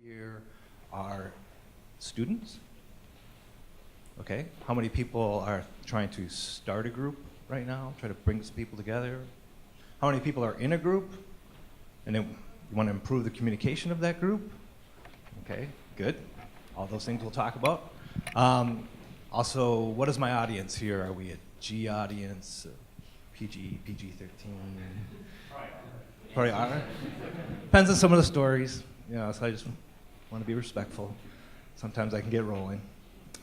here are students? Okay, how many people are trying to start a group right now, try to bring some people together? How many people are in a group? And then you want to improve the communication of that group? Okay, good. All those things we'll talk about. Also, what is my audience here? Are we a G audience, PG, PG-13? Probably are. Depends on some of the stories. You know, so I just want to be respectful. Sometimes I can get rolling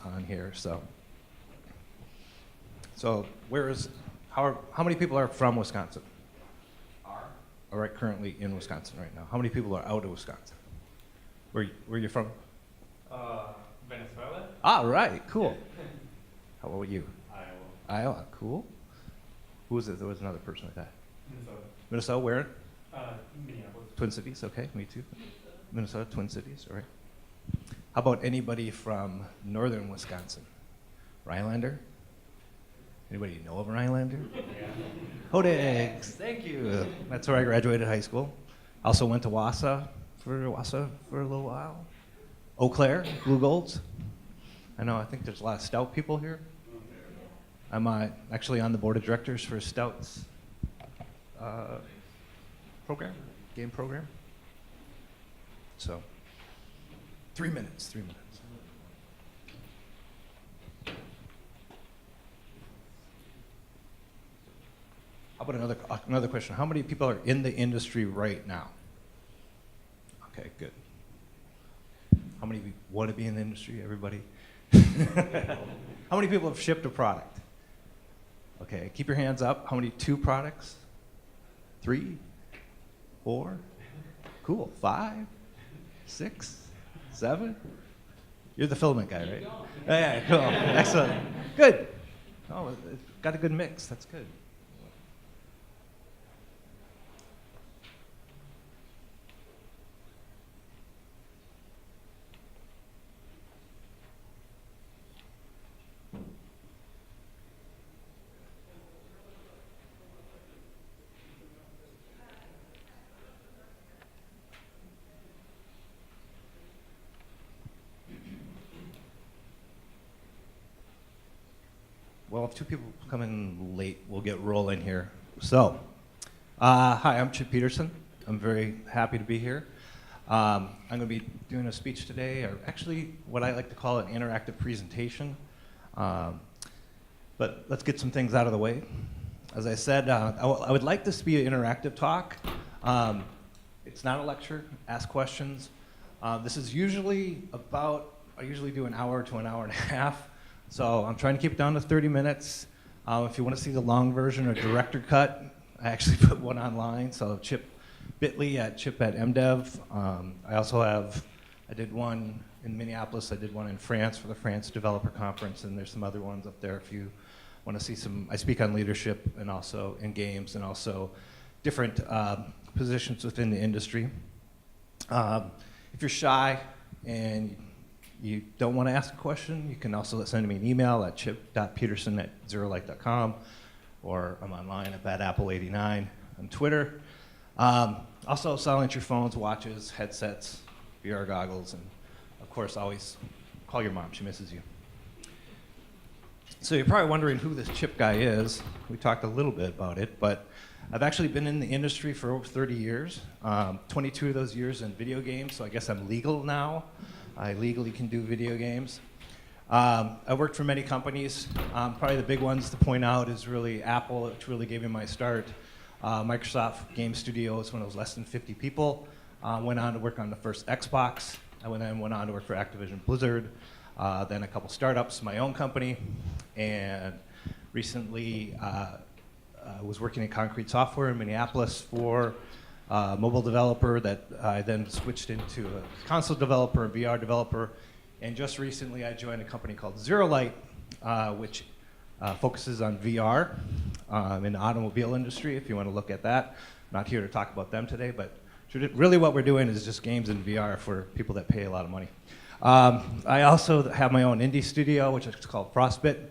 on here, so. So how many people are from Wisconsin? All right, currently in Wisconsin right now. How many people are out of Wisconsin? Where you from? Venezuela. Ah, right, cool. How about you? Iowa. Iowa, cool. Who was it? There was another person like that. Minnesota. Minnesota, where? Minneapolis. Twin Cities, okay, me too. Minnesota, Twin Cities, all right. How about anybody from northern Wisconsin? Rhinelander? Anybody know of a Rhinelander? Yeah. Hodegs, thank you. That's where I graduated high school. Also went to Wausau for a little while. Eau Claire, Blue Golds. I think there's a lot of Stout people here. I'm actually on the board of directors for Stout's game program. So, 3 minutes. How about another question? How many people are in the industry right now? Okay, good. How many want to be in the industry? Everybody? How many people have shipped a product? Okay, keep your hands up. How many? 2 products? 3? 4? Cool. 5? 6? 7? You're the filament guy, right? Yeah, cool. Excellent. Good. Oh, it's got a good mix. That's good. Well, if 2 people come in late, we'll get rolling here. So, hi, I'm Chip Pedersen. I'm very happy to be here. I'm going to be doing a speech today, or actually what I like to call an interactive presentation. But let's get some things out of the way. As I said, I would like this to be an interactive talk. It's not a lecture, ask questions. This is usually I usually do an hour to an hour and a half. So I'm trying to keep it down to 30 minutes. If you want to see the long version or director cut, I actually put one online. So bit.ly at M+DEV. I did one in Minneapolis. I did one in France for the France Developer Conference, and there's some other ones up there if you want to see some. I speak on leadership and also in games and also different positions within the industry. If you're shy and you don't want to ask a question, you can also send me an email at chip.pedersen@zerolight.com, or I'm online at badapple89 on Twitter. Also, silence your phones, watches, headsets, VR goggles, and of course, always call your mom. She misses you. So you're probably wondering who this Chip guy is. We talked a little bit about it, but I've actually been in the industry for over 30 years, 22 of those years in video games, so I guess I'm legal now. I legally can do video games. I worked for many companies. Probably the big ones to point out is really Apple, which really gave me my start. Microsoft Game Studios when it was less than 50 people. Went on to work on the first Xbox. I went on to work for Activision Blizzard. Then a couple startups, my own company. And recently was working in Concrete Software in Minneapolis for mobile developer that I then switched into a console developer, a VR developer, and just recently I joined a company called Zerolight, which focuses on VR in the automobile industry, if you want to look at that. I'm not here to talk about them today, but really what we're doing is just games in VR for people that pay a lot of money. I also have my own indie studio, which is called Frostbit.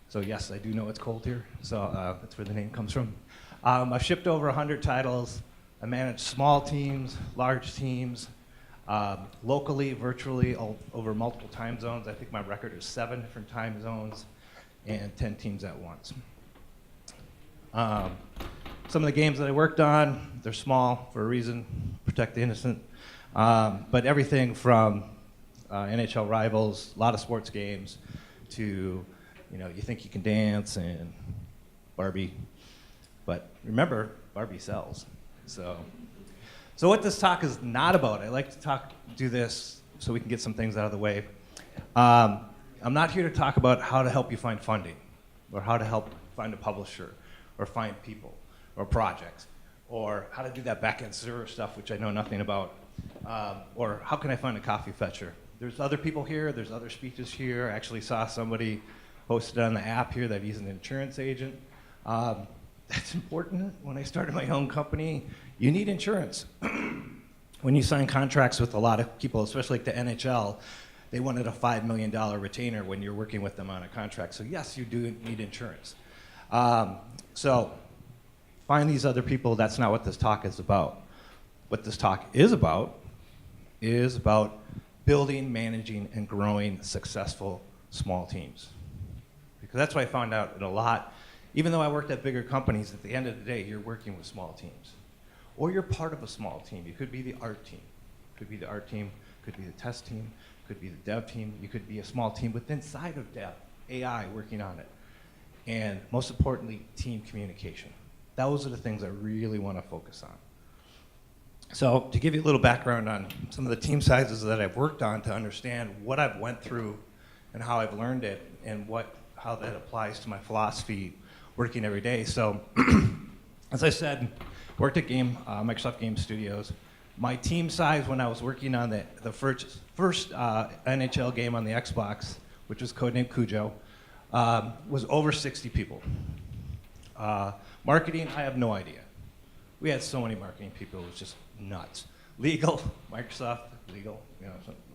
So yes, I do know it's cold here, so that's where the name comes from. I've shipped over 100 titles. I manage small teams, large teams. Locally, virtually, over multiple time zones. I think my record is 7 different time zones and 10 teams at once. Some of the games that I worked on, they're small for a reason, protect the innocent. But everything from NHL Rivals, a lot of sports games, to You Think You Can Dance and Barbie. But remember, Barbie sells. So what this talk is not about, I like to do this so we can get some things out of the way. I'm not here to talk about how to help you find funding, or how to help find a publisher, or find people, or projects, or how to do that back-end server stuff, which I know nothing about, or how can I find a coffee fetcher. There's other people here, there's other speeches here. I actually saw somebody posted on the app here that he's an insurance agent. That's important. When I started my own company, you need insurance. When you sign contracts with a lot of people, especially like the NHL, they wanted a $5 million retainer when you're working with them on a contract. So yes, you do need insurance. So find these other people. That's not what this talk is about. What this talk is about building, managing, and growing successful small teams. Because that's what I found out in a lot. Even though I worked at bigger companies, at the end of the day, you're working with small teams. Or you're part of a small team. You could be the art team. Could be the art team, could be the test team, could be the dev team. You could be a small team within inside of dev, AI working on it. And most importantly, team communication. Those are the things I really want to focus on. So to give you a little background on some of the team sizes that I've worked on to understand what I've went through and how I've learned it and how that applies to my philosophy working every day. So as I said, worked at Microsoft Game Studios. My team size when I was working on the first NHL game on the Xbox, which was codenamed Cujo, was over 60 people. Marketing, I have no idea. We had so many marketing people, it was just nuts. Legal, Microsoft, legal,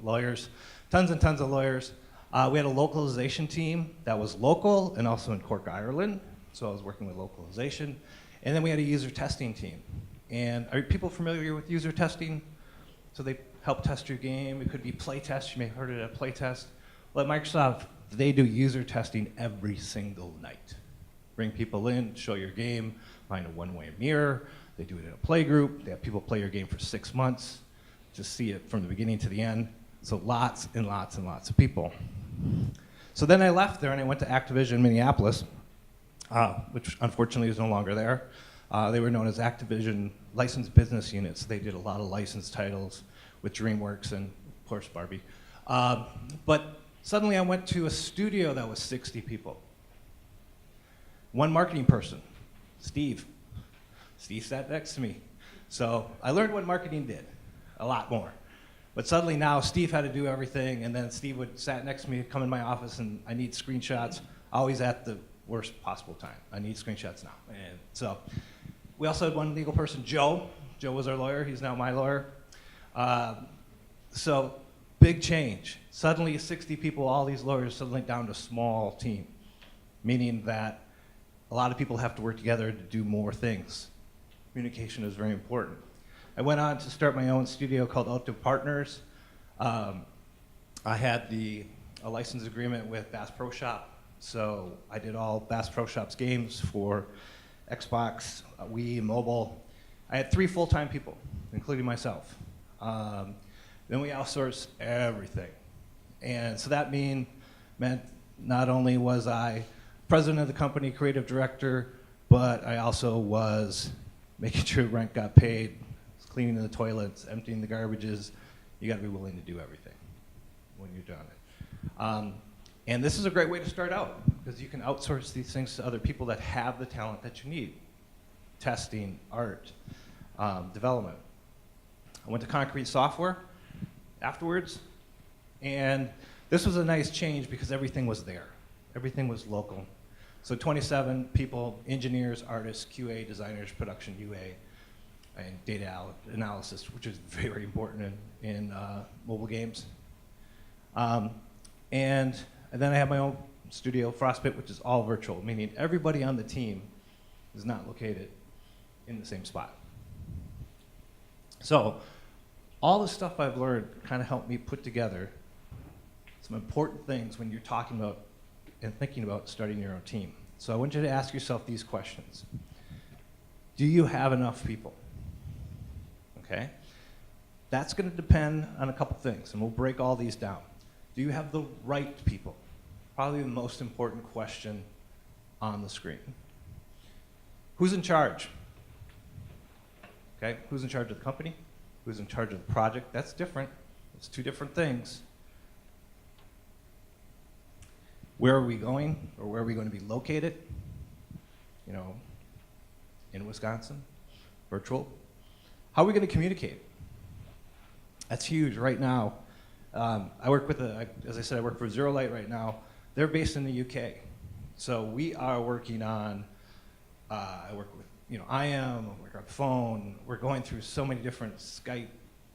lawyers, tons and tons of lawyers. We had a localization team that was local and also in Cork, Ireland, so I was working with localization. And then we had a user testing team. And are people familiar with user testing? So they help test your game. It could be play test. You may have heard it at play test. Well, at Microsoft, they do user testing every single night. Bring people in, show your game, find a one-way mirror. They do it in a play group. They have people play your game for 6 months to see it from the beginning to the end. So lots and lots and lots of people. So then I left there and I went to Activision Minneapolis, which unfortunately is no longer there. They were known as Activision Licensed Business Units. They did a lot of licensed titles with DreamWorks and, of course, Barbie. But suddenly I went to a studio that was 60 people. One marketing person, Steve. Steve sat next to me. So I learned what marketing did, a lot more. But suddenly now Steve had to do everything, and then Steve would sat next to me, come in my office, and I need screenshots, always at the worst possible time. I need screenshots now. And so we also had one legal person, Joe. Joe was our lawyer. He's now my lawyer. So big change. Suddenly 60 people, all these lawyers, suddenly down to a small team, meaning that a lot of people have to work together to do more things. Communication is very important. I went on to start my own studio called Active Partners. I had a license agreement with Bass Pro Shop, so I did all Bass Pro Shop's games for Xbox, Wii, mobile. I had 3 full-time people, including myself. Then we outsourced everything. And so that meant not only was I president of the company, creative director, but I also was making sure rent got paid, cleaning the toilets, emptying the garbages. You gotta be willing to do everything when you're doing it. And this is a great way to start out, because you can outsource these things to other people that have the talent that you need. Testing, art, development. I went to Concrete Software afterwards, and this was a nice change because everything was there. Everything was local. So 27 people, engineers, artists, QA, designers, production, UA, and data analysis, which is very important in mobile games. And then I have my own studio, Frostbit, which is all virtual, meaning everybody on the team is not located in the same spot. So all the stuff I've learned kind of helped me put together some important things when you're talking about and thinking about starting your own team. So I want you to ask yourself these questions. Do you have enough people? Okay? That's going to depend on a couple things, and we'll break all these down. Do you have the right people? Probably the most important question on the screen. Who's in charge? Okay, who's in charge of the company? Who's in charge of the project? That's different. It's two different things. Where are we going, or where are we going to be located? You know, in Wisconsin, virtual. How are we going to communicate? That's huge right now. I work with, as I said, I work for Zero Light right now. They're based in the UK. So we are working on, I work with, I work on phone. We're going through so many different Skype,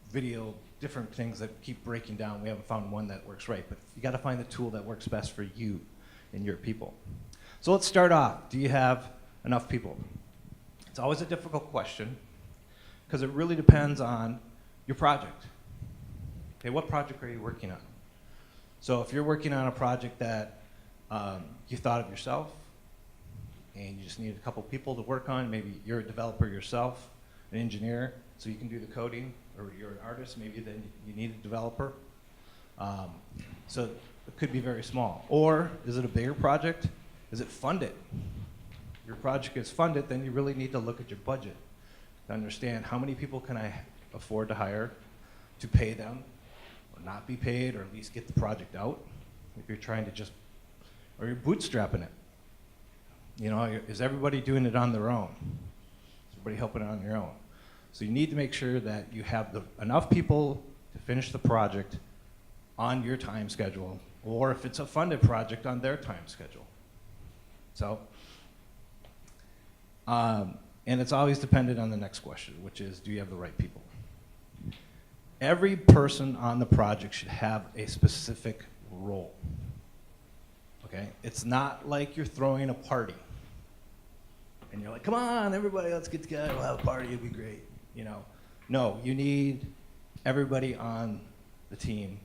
video, different things that keep breaking down. We haven't found one that works right, but you gotta find the tool that works best for you and your people. So let's start off. Do you have enough people? It's always a difficult question because it really depends on your project. Okay, what project are you working on? So if you're working on a project that you thought of yourself and you just need a couple people to work on, maybe you're a developer yourself, an engineer, so you can do the coding, or you're an artist, maybe then you need a developer. So it could be very small. Or is it a bigger project? Is it funded? Your project is funded, then you really need to look at your budget to understand how many people can I afford to hire, to pay them, or not be paid, or at least get the project out. If you're trying to just, or you're bootstrapping it. Is everybody doing it on their own? Is everybody helping on their own? So you need to make sure that you have enough people to finish the project on your time schedule, or if it's a funded project, on their time schedule. So, and it's always dependent on the next question, which is, do you have the right people? Every person on the project should have a specific role. Okay? It's not like you're throwing a party. And you're like, come on, everybody, let's get together, we'll have a party, it'll be great. No, you need everybody on the team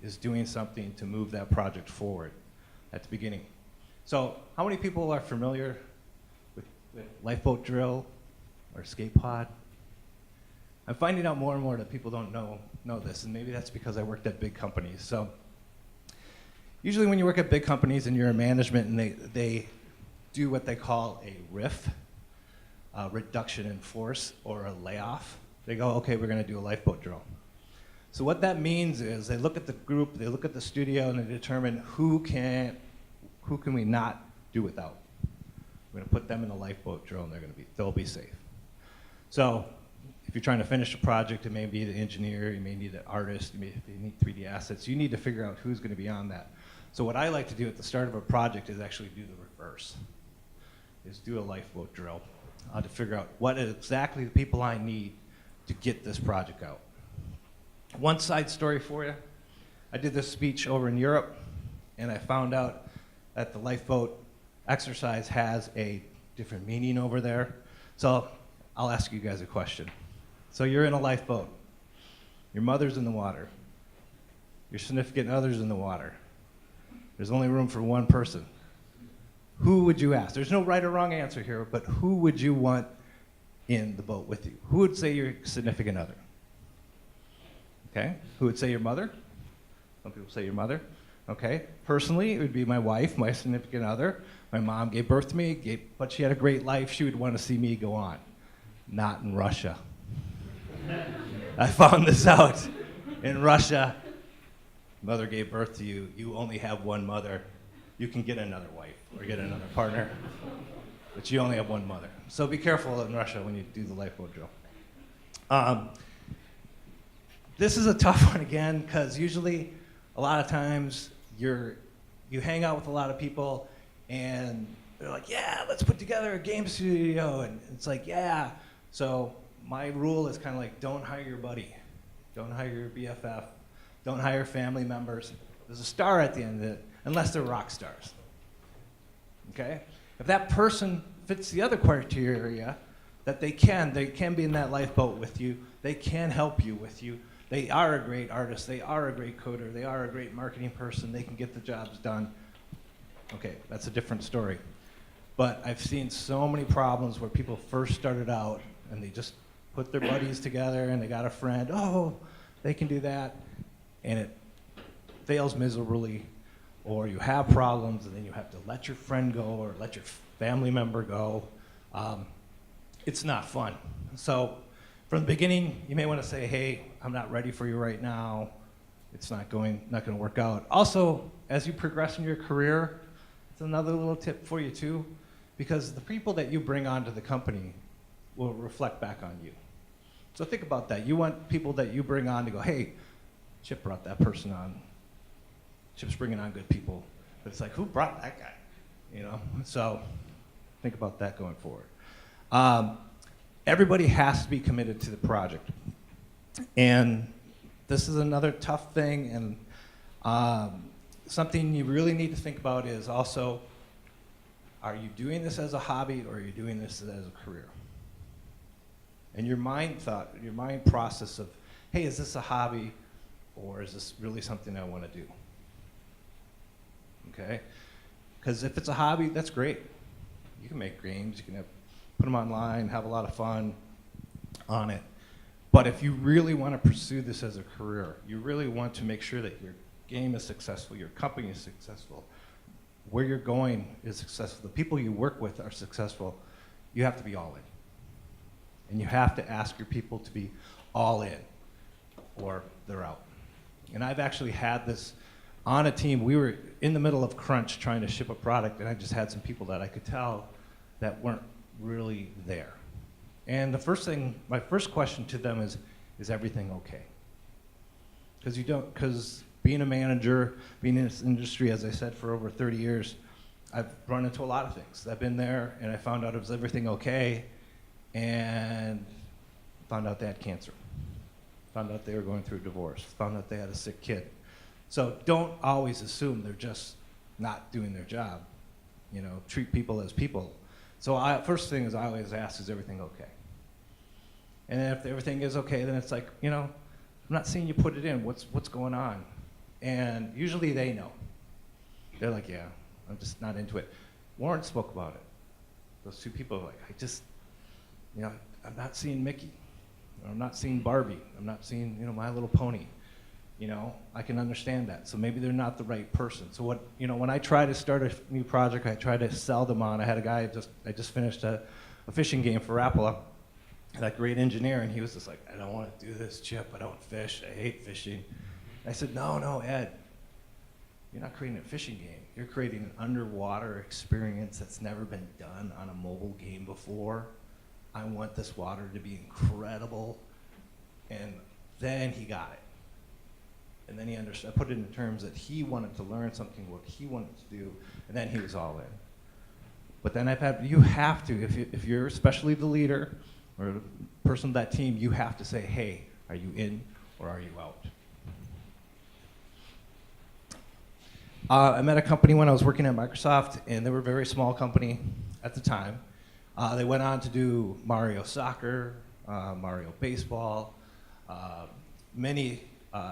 is doing something to move that project forward at the beginning. So how many people are familiar with lifeboat drill or escape pod? I'm finding out more and more that people don't know this, and maybe that's because I worked at big companies. So usually when you work at big companies and you're in management and they do what they call a RIF, reduction in force, or a layoff, they go, okay, we're going to do a lifeboat drill. So what that means is they look at the group, they look at the studio, and they determine who can we not do without. We're going to put them in a lifeboat drill, and they'll be safe. So if you're trying to finish a project, it may be the engineer, you may need an artist, you need 3D assets. You need to figure out who's going to be on that. So what I like to do at the start of a project is actually do the reverse, is do a lifeboat drill to figure out what exactly the people I need to get this project out. One side story for you. I did this speech over in Europe, and I found out that the lifeboat exercise has a different meaning over there. So I'll ask you guys a question. So you're in a lifeboat. Your mother's in the water. Your significant other's in the water. There's only room for one person. Who would you ask? There's no right or wrong answer here, but who would you want in the boat with you? Who would say your significant other? Okay, who would say your mother? Some people say your mother. Okay, personally, it would be my wife, my significant other. My mom gave birth to me, but she had a great life. She would want to see me go on. Not in Russia. I found this out. In Russia, mother gave birth to you. You only have one mother. You can get another wife or get another partner, but you only have one mother. So be careful in Russia when you do the lifeboat drill. This is a tough one again, because usually a lot of times you hang out with a lot of people and they're like, yeah, let's put together a game studio. And it's like, yeah. So my rule is kind of like, don't hire your buddy. Don't hire your BFF. Don't hire family members. There's a star at the end of it, unless they're rock stars. Okay? If that person fits the other criteria, that they can be in that lifeboat with you, they can help you with you, They are a great artist, they are a great coder, they are a great marketing person, they can get the jobs done. Okay, that's a different story. But I've seen so many problems where people first started out and they just put their buddies together and they got a friend, oh, they can do that, and it fails miserably, or you have problems and then you have to let your friend go or let your family member go. It's not fun. So from the beginning, you may want to say, hey, I'm not ready for you right now. It's not going to work out. Also, as you progress in your career, it's another little tip for you too, because the people that you bring onto the company will reflect back on you. So think about that. You want people that you bring on to go, hey, Chip brought that person on. Chip's bringing on good people. But it's like, who brought that guy? You know? So think about that going forward. Everybody has to be committed to the project. And this is another tough thing, and something you really need to think about is also, are you doing this as a hobby or are you doing this as a career? And your mind process of, hey, is this a hobby or is this really something I want to do? Okay? Because if it's a hobby, that's great. You can make games, you can put them online, have a lot of fun on it. But if you really want to pursue this as a career, you really want to make sure that your game is successful, your company is successful, where you're going is successful, the people you work with are successful, you have to be all in. And you have to ask your people to be all in, or they're out. And I've actually had this on a team. We were in the middle of crunch trying to ship a product, and I just had some people that I could tell that weren't really there. And my first question to them is everything okay? Because being a manager, being in this industry, as I said, for over 30 years, I've run into a lot of things. I've been there and I found out it was everything okay, and found out they had cancer. Found out they were going through a divorce. Found out they had a sick kid. So don't always assume they're just not doing their job. You know, treat people as people. So first thing is I always ask, is everything okay? And then if everything is okay, then it's like, you know, I'm not seeing you put it in. What's going on? And usually they know. They're like, yeah, I'm just not into it. Warren spoke about it. Those two people are like, I'm not seeing Mickey. I'm not seeing Barbie. I'm not seeing, My Little Pony. I can understand that. So maybe they're not the right person. So when I try to start a new project, I try to sell them on. I had a guy, I just finished a fishing game for Rapala, that great engineer, and he was just like, I don't want to do this, Chip. I don't fish. I hate fishing. I said, no, Ed. You're not creating a fishing game. You're creating an underwater experience that's never been done on a mobile game before. I want this water to be incredible. And then he got it. And then he understood. I put it in terms that he wanted to learn something, what he wanted to do, and then he was all in. But then you have to, if you're especially the leader or the person of that team, you have to say, hey, are you in or are you out? I met a company when I was working at Microsoft, and they were a very small company at the time. They went on to do Mario Soccer, Mario Baseball, many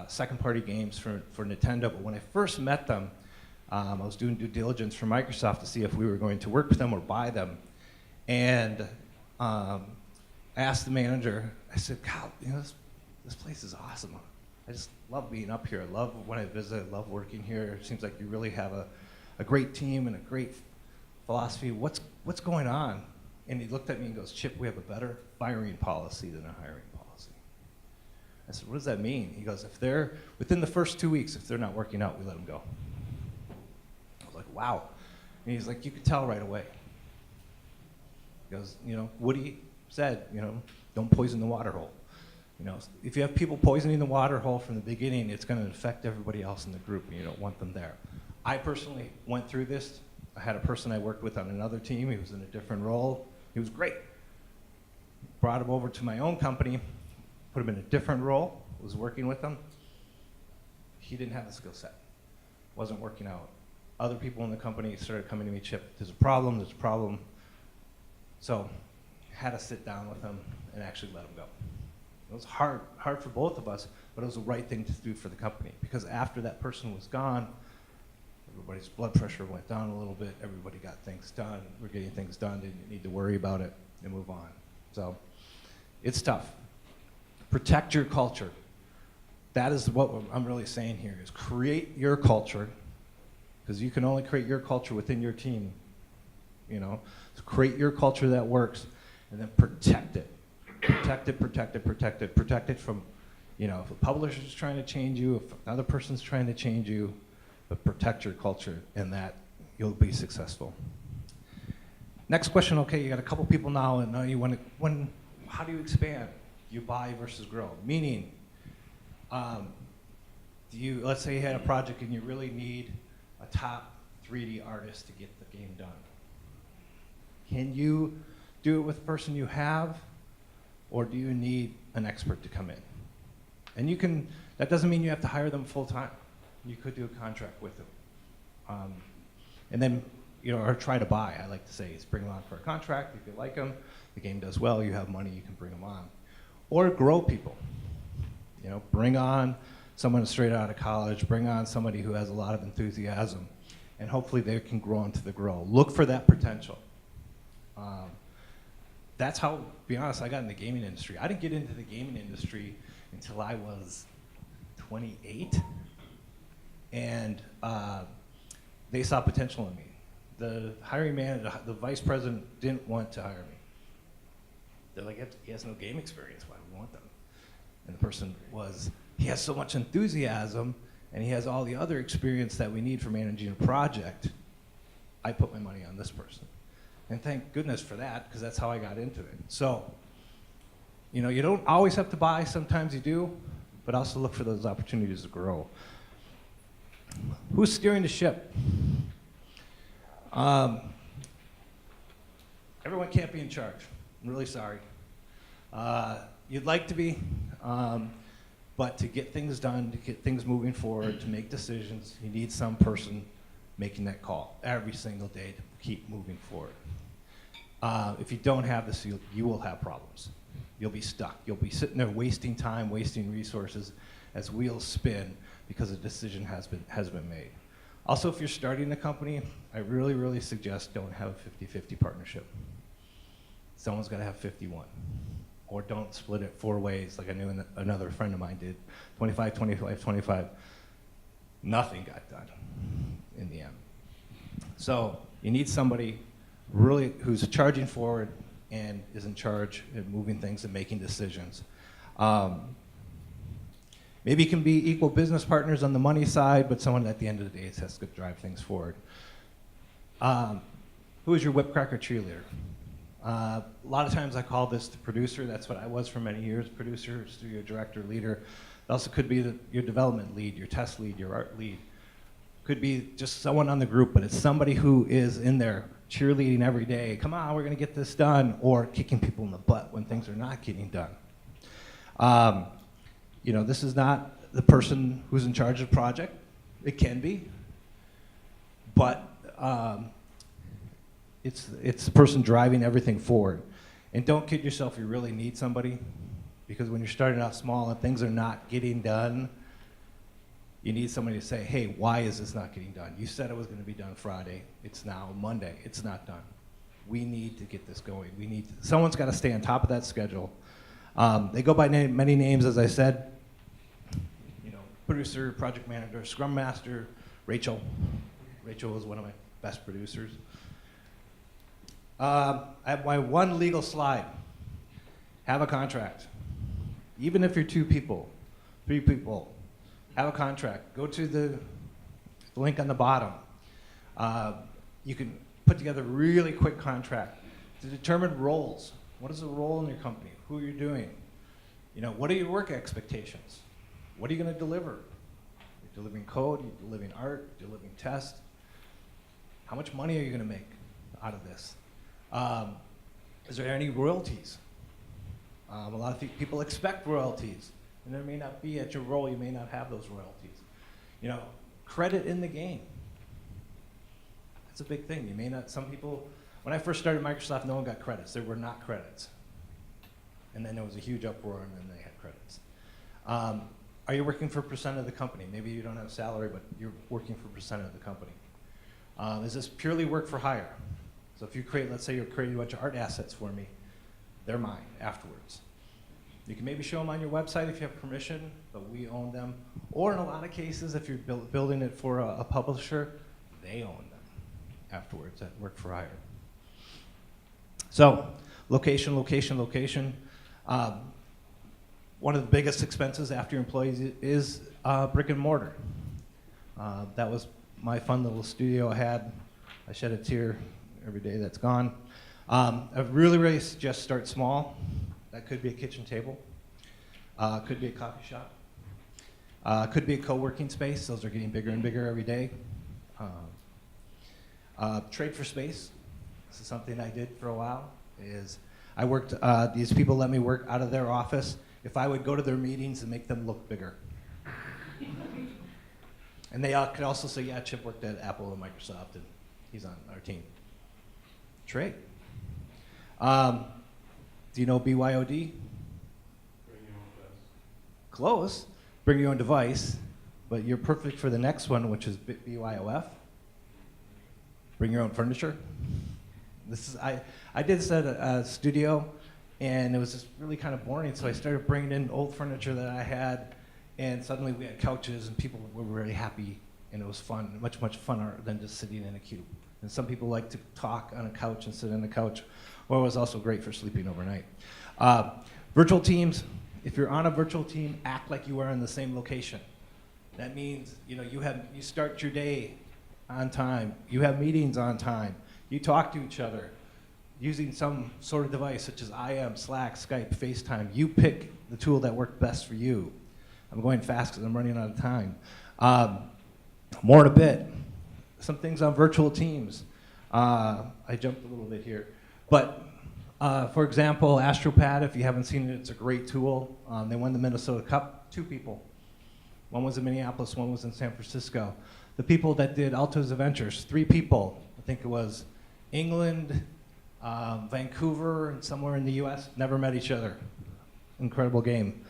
second-party games for Nintendo. But when I first met them, I was doing due diligence for Microsoft to see if we were going to work with them or buy them. And I asked the manager, I said, God, this place is awesome. I just love being up here. I love when I visit. I love working here. It seems like you really have a great team and a great philosophy. What's going on? And he looked at me and goes, Chip, we have a better firing policy than a hiring policy. I said, what does that mean? He goes, if they're, within the first 2 weeks, if they're not working out, we let them go. I was like, wow. And he's like, you could tell right away. He goes, Woody said, don't poison the water hole. If you have people poisoning the water hole from the beginning, it's going to affect everybody else in the group, and you don't want them there. I personally went through this. I had a person I worked with on another team. He was in a different role. He was great. Brought him over to my own company, put him in a different role, was working with him. He didn't have the skill set. Wasn't working out. Other people in the company started coming to me, Chip, there's a problem. So had to sit down with him and actually let him go. It was hard for both of us, but it was the right thing to do for the company. Because after that person was gone, everybody's blood pressure went down a little bit. Everybody got things done. We're getting things done. Didn't need to worry about it and move on. So it's tough. Protect your culture. That is what I'm really saying here, is create your culture, because you can only create your culture within your team. You know, so create your culture that works, and then protect it. Protect it, protect it, protect it. Protect it from, you know, if a publisher's trying to change you, if another person's trying to change you, but protect your culture, and that you'll be successful. Next question, okay, you got a couple people now, and now you want to, how do you expand? You buy versus grow. Meaning, let's say you had a project and you really need a top 3D artist to get the game done. Can you do it with the person you have, or do you need an expert to come in? And you can, that doesn't mean you have to hire them full time. You could do a contract with them. And then, you know, or try to buy, I like to say, is bring them on for a contract. If you like them, the game does well, you have money, you can bring them on. Or grow people. You know, bring on someone straight out of college, bring on somebody who has a lot of enthusiasm, and hopefully they can grow into the grow. Look for that potential. That's how, to be honest, I got in the gaming industry. I didn't get into the gaming industry until I was 28, and they saw potential in me. The hiring manager, the vice president, didn't want to hire me. They're like, he has no game experience, why do we want them? And the person was, he has so much enthusiasm, and he has all the other experience that we need for managing a project. I put my money on this person. And thank goodness for that, because that's how I got into it. So, you know, you don't always have to buy, sometimes you do, but also look for those opportunities to grow. Who's steering the ship? Everyone can't be in charge. I'm really sorry. You'd like to be, but to get things done, to get things moving forward, to make decisions, you need some person making that call every single day to keep moving forward. If you don't have this, you will have problems. You'll be stuck. You'll be sitting there wasting time, wasting resources as wheels spin because a decision has been made. Also, if you're starting a company, I really, really suggest don't have a 50-50 partnership. Someone's got to have 51. Or don't split it 4 ways like I knew another friend of mine did. 25, 25, 25. Nothing got done in the end. So you need somebody really who's charging forward and is in charge of moving things and making decisions. Maybe it can be equal business partners on the money side, but someone at the end of the day has to drive things forward. Who is your whipcracker cheerleader? A lot of times I call this the producer. That's what I was for many years, producer, studio director, leader. It also could be your development lead, your test lead, your art lead. Could be just someone on the group, but it's somebody who is in there cheerleading every day. Come on, we're gonna get this done, or kicking people in the butt when things are not getting done. You know, this is not the person who's in charge of the project. It can be, but it's the person driving everything forward. And don't kid yourself, you really need somebody, because when you're starting out small and things are not getting done, you need somebody to say, hey, why is this not getting done? You said it was going to be done Friday. It's now Monday. It's not done. We need to get this going. Someone's got to stay on top of that schedule. They go by many names, as I said. You know, producer, project manager, scrum master, Rachel. Rachel was one of my best producers. I have my one legal slide. Have a contract. Even if you're 2 people, 3 people, have a contract. Go to the link on the bottom. You can put together a really quick contract to determine roles. What is the role in your company? Who you're doing? You know, what are your work expectations? What are you going to deliver? You're delivering code, you're delivering art, you're delivering test. How much money are you going to make out of this? Is there any royalties? A lot of people expect royalties, and there may not be at your role, you may not have those royalties. You know, credit in the game. That's a big thing. You may not, some people, when I first started Microsoft, no one got credits. There were not credits. And then there was a huge uproar, and then they had credits. Are you working for percent of the company? Maybe you don't have a salary, but you're working for percent of the company. Is this purely work for hire? So if you create, let's say you're creating a bunch of art assets for me, they're mine afterwards. You can maybe show them on your website if you have permission, but we own them. Or in a lot of cases, if you're building it for a publisher, they own them afterwards at work for hire. So, location, location, location. One of the biggest expenses after your employees is brick and mortar. That was my fun little studio I had. I shed a tear every day that's gone. I really suggest start small. That could be a kitchen table. Could be a coffee shop. Could be a co-working space. Those are getting bigger and bigger every day. Trade for space. This is something I did for a while. I worked, these people let me work out of their office if I would go to their meetings and make them look bigger. And they could also say, yeah, Chip worked at Apple and Microsoft, and he's on our team. Trade. Do you know BYOD? Bring your own desk. Close. Bring your own device, but you're perfect for the next one, which is BYOF. Bring your own furniture. I did this at a studio, and it was just really kind of boring, so I started bringing in old furniture that I had, and suddenly we had couches, and people were really happy, and it was fun, much funner than just sitting in a cube. And some people like to talk on a couch and sit on the couch, or it was also great for sleeping overnight. Virtual teams, if you're on a virtual team, act like you are in the same location. That means you start your day on time, you have meetings on time, you talk to each other using some sort of device such as IM, Slack, Skype, FaceTime. You pick the tool that worked best for you. I'm going fast because I'm running out of time. More in a bit. Some things on virtual teams. I jumped a little bit here. But for example, AstroPad, if you haven't seen it, it's a great tool. They won the Minnesota Cup, 2 people. One was in Minneapolis, one was in San Francisco. The people that did Alto's Adventures, 3 people. I think it was England, Vancouver, and somewhere in the US, never met each other. Incredible game.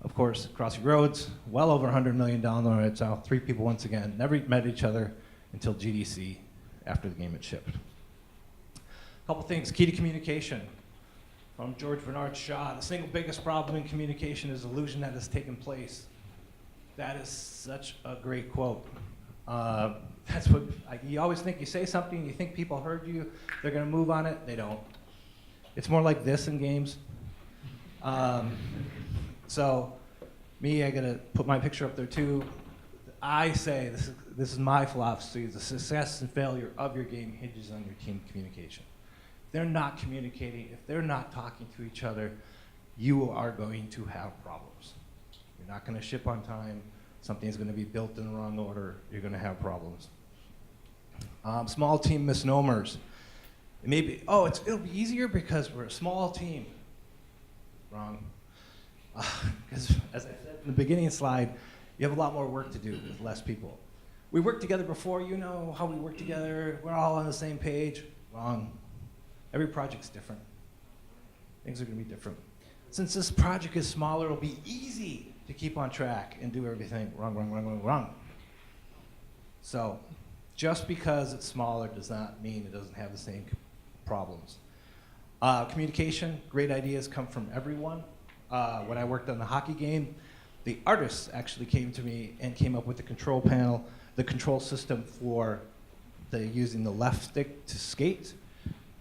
Of course, Crossy Roads, well over 100 million downloads now. 3 people once again, never met each other until GDC after the game had shipped. A couple things, key to communication. From George Bernard Shaw, the single biggest problem in communication is illusion that has taken place. That is such a great quote. That's what, you always think you say something, you think people heard you, they're gonna move on it, they don't. It's more like this in games. So, me, I gotta put my picture up there too. I say, this is my philosophy, the success and failure of your game hinges on your team communication. If they're not communicating, if they're not talking to each other, you are going to have problems. You're not gonna ship on time, something's gonna be built in the wrong order, you're gonna have problems. Small team misnomers. It may be, it'll be easier because we're a small team. Wrong. Because as I said in the beginning slide, you have a lot more work to do with less people. We worked together before, you know how we work together, we're all on the same page. Wrong. Every project's different. Things are gonna be different. Since this project is smaller, it'll be easy to keep on track and do everything. Wrong, wrong, wrong, wrong, wrong. So, just because it's smaller does not mean it doesn't have the same problems. Communication, great ideas come from everyone. When I worked on the hockey game, the artists actually came to me and came up with the control panel, the control system for using the left stick to skate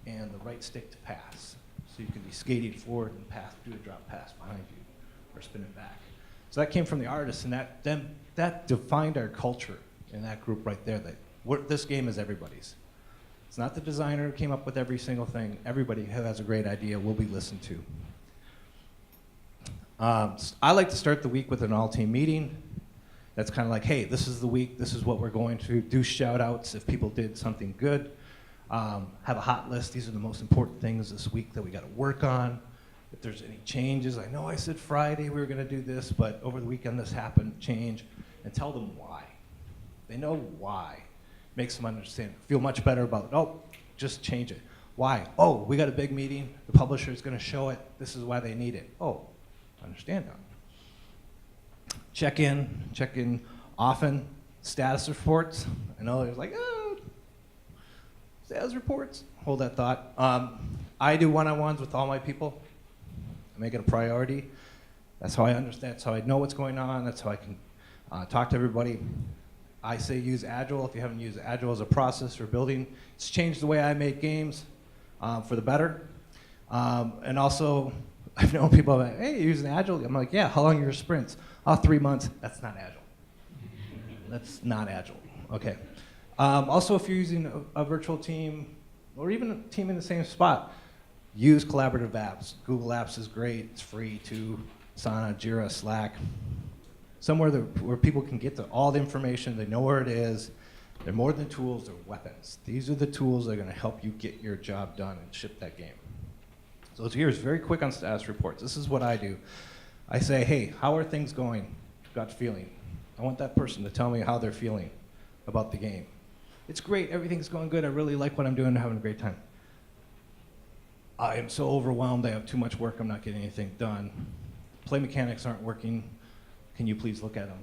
and the right stick to pass. So you can be skating forward and do a drop pass behind you or spin it back. So that came from the artists, and that defined our culture in that group right there, that this game is everybody's. It's not the designer who came up with every single thing. Everybody who has a great idea will be listened to. I like to start the week with an all-team meeting. That's kind of like, hey, this is the week, this is what we're going to do, shout-outs if people did something good. Have a hot list, these are the most important things this week that we got to work on. If there's any changes, I know I said Friday we were going to do this, but over the weekend this happened, change, and tell them why. They know why. Makes them understand, feel much better about, just change it. Why? Oh, we got a big meeting. The publisher is going to show it. This is why they need it. Oh, I understand now. Check in often. Status reports. I know there's like, oh, status reports. Hold that thought. I do one-on-ones with all my people. I make it a priority. That's how I understand. That's how I know what's going on. That's how I can talk to everybody. I say use Agile. If you haven't used Agile as a process for building, it's changed the way I make games for the better. And also, I've known people that, hey, you're using Agile? I'm like, yeah, how long are your sprints? Oh, 3 months. That's not Agile. That's not Agile. Okay. Also, if you're using a virtual team or even a team in the same spot, use collaborative apps. Google Apps is great. It's free too. Asana, Jira, Slack. Somewhere where people can get to all the information. They know where it is. They're more than tools. They're weapons. These are the tools that are going to help you get your job done and ship that game. So here's very quick on status reports. This is what I do. I say, hey, how are things going? Gut feeling. I want that person to tell me how they're feeling about the game. It's great. Everything's going good. I really like what I'm doing. I'm having a great time. I am so overwhelmed. I have too much work. I'm not getting anything done. Play mechanics aren't working. Can you please look at them?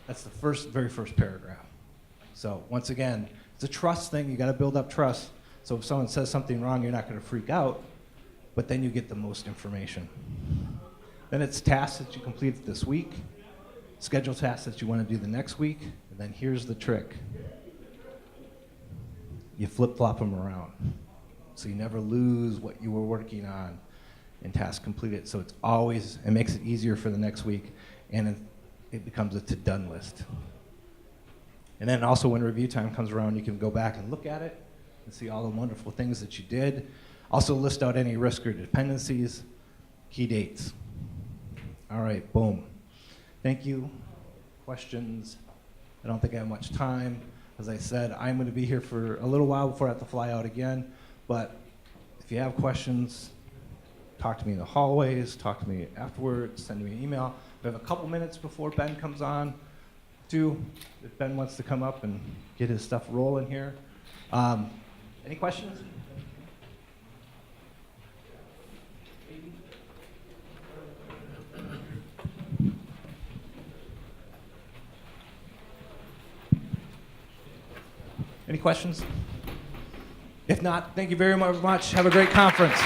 That's the very first paragraph. So once again, it's a trust thing. You got to build up trust. So if someone says something wrong, you're not going to freak out, but then you get the most information. Then it's tasks that you completed this week, schedule tasks that you want to do the next week, and then here's the trick. You flip-flop them around. So you never lose what you were working on in task completed. So it makes it easier for the next week, and it becomes a to-done list. And then also when review time comes around, you can go back and look at it and see all the wonderful things that you did. Also list out any risk or dependencies, key dates. All right, boom. Thank you. Questions? I don't think I have much time. As I said, I'm going to be here for a little while before I have to fly out again. But if you have questions, talk to me in the hallways, talk to me afterwards, send me an email. We have a couple minutes before Ben comes on, too, if Ben wants to come up and get his stuff rolling here. Any questions? Any questions? If not, thank you very much. Have a great conference.